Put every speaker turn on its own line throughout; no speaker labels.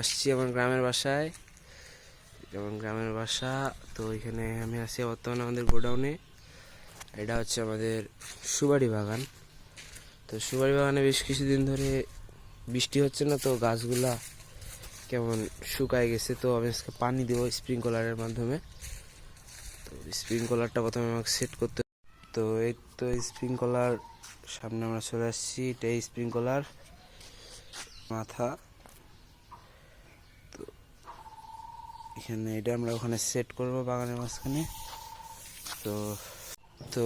আসছি আমার গ্রামের বাসায়, যেমন গ্রামের বাসা। তো এখানে আমি আছি বর্তমানে আমাদের গোডাউনে। এটা হচ্ছে আমাদের সুপারি বাগান। তো সুপারি বাগানে বেশ কিছুদিন ধরে বৃষ্টি হচ্ছে না, তো গাছগুলা কেমন শুকায় গেছে। তো আমি আজকে পানি দেবো স্প্রিংকলারের মাধ্যমে। তো স্প্রিংকলারটা প্রথমে আমাকে সেট করতে। তো এই তো স্প্রিংকলার সামনে আমরা চলে আসছি। এটাই স্প্রিংকলার মাথা। তো এখানে এটা আমরা ওখানে সেট করব বাগানের মাঝখানে। তো তো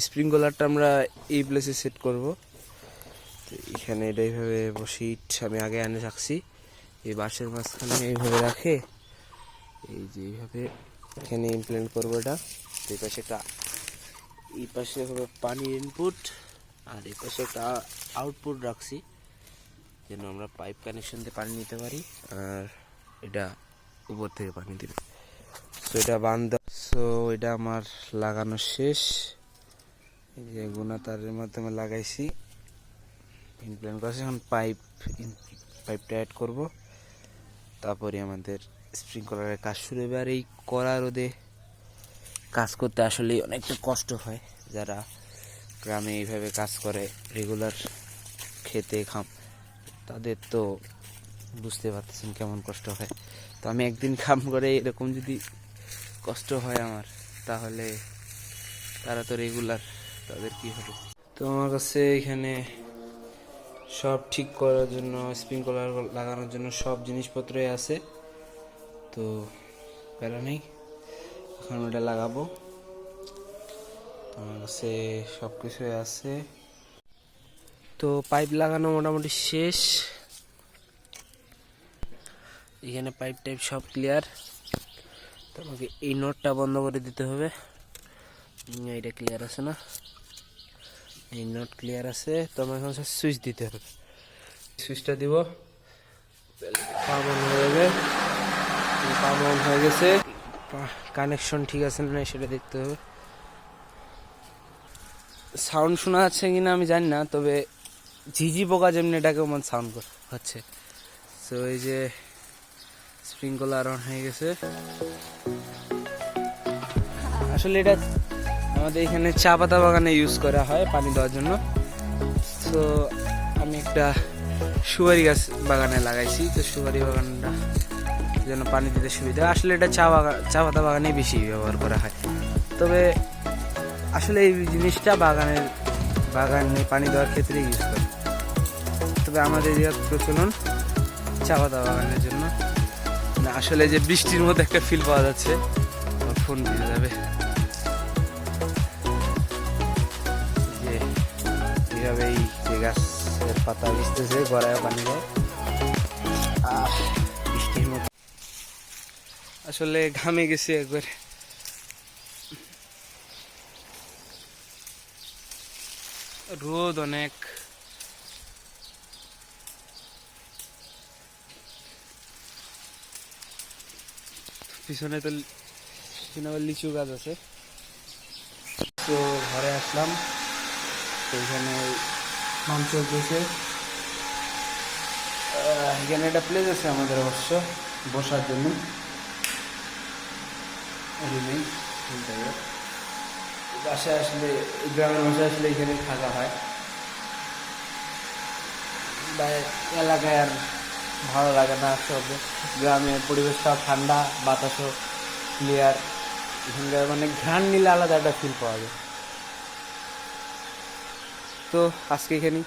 স্প্রিংকলারটা আমরা এই প্লেসে সেট করব। তো এখানে এটা এইভাবে বসিট আমি আগে এনে রাখছি, এই বাঁশের মাঝখানে এইভাবে রাখে, এই যে এইভাবে এখানে ইমপ্লেন্ট করবো এটা। তো এই পাশে একটা, এই পাশে হবে পানির ইনপুট, আর এই পাশে একটা আউটপুট রাখছি যেন আমরা পাইপ কানেকশন দিয়ে পানি নিতে পারি, আর এটা উপর থেকে পানি দিবে। সো এটা বান্ধ। সো এটা আমার লাগানো শেষ। এই যে গুনা তারের মাধ্যমে লাগাইছি, ইমপ্লেন্ট করছি। এখন পাইপটা অ্যাড করব, তারপরে আমাদের স্প্রিংকলারের কাজ শুরু হবে। আর এই কড়া রোদে কাজ করতে আসলে অনেকটা কষ্ট হয়। যারা গ্রামে এইভাবে কাজ করে রেগুলার খেতে তাদের তো বুঝতে পারতেছেন কেমন কষ্ট হয়। তো আমি একদিন কাম করে এরকম যদি কষ্ট হয় আমার, তাহলে তারা তো রেগুলার, তাদের কি হবে। তো আমার কাছে এখানে সব ঠিক করার জন্য, স্প্রিংকলার লাগানোর জন্য সব জিনিসপত্রই আছে। তো প্যারা নেই, এখন ওটা লাগাবো। আমার কাছে সব কিছুই আছে। তো পাইপ লাগানো মোটামুটি শেষ। এখানে পাইপ টাইপ সব ক্লিয়ার। তো আমাকে এই নটটা বন্ধ করে দিতে হবে। এইটা ক্লিয়ার আছে না? এই নট ক্লিয়ার আছে। তো আমার এখন সুইচ দিতে হবে। সুইচটা দিব, পাম্প অন হয়ে যাবে। পাম্প অন হয়ে গেছে, কানেকশন ঠিক আছে না সেটা দেখতে হবে। সাউন্ড শোনা যাচ্ছে কিনা আমি জানি না, তবে ঝিঝি পোকা যেমনি এটাকে মন সাউন্ড হচ্ছে। তো এই যে স্প্রিংকলার অন হয়ে গেছে। আসলে এটা আমাদের এখানে চা পাতা বাগানে ইউজ করা হয় পানি দেওয়ার জন্য। তো আমি একটা সুপারি গাছ বাগানে লাগাইছি। তো সুপারি বাগানটা যেন পানি দিতে সুবিধা। আসলে এটা চা পাতা বাগানে বেশি ব্যবহার করা হয়। তবে আসলে এই জিনিসটা বাগানে পানি দেওয়ার ক্ষেত্রে ইউজ করে। তবে আমাদের এরিয়ার প্রচলন চা পাতা বাগানের জন্য। আসলে যে বৃষ্টির মধ্যে একটা ফিল পাওয়া যাচ্ছে, ফোন দিয়ে যাবে যে এইভাবে এই যে গাছের পাতা ভিজতেছে, গড়ায় পানি দেয় বৃষ্টির মধ্যে। আসলে ঘামে গেছি একবার। রোদ অনেক। পিছনে আবার লিচু গাছ আছে। তো ঘরে আসলাম, তো এখানে কাম চলতেছে। এখানে একটা প্লেস আছে আমাদের অবশ্য বসার জন্য। বাসায় আসলে, গ্রামের বাসায় আসলে এখানে থাকা হয়, বা এলাকায় আর ভালো লাগে না। সব গ্রামের পরিবেশটাও ঠান্ডা, বাতাসও ক্লিয়ার। এখানকার মানে ঘ্রাণ নিলে আলাদা একটা ফিল পাওয়া যায়। তো আজকে এখানেই।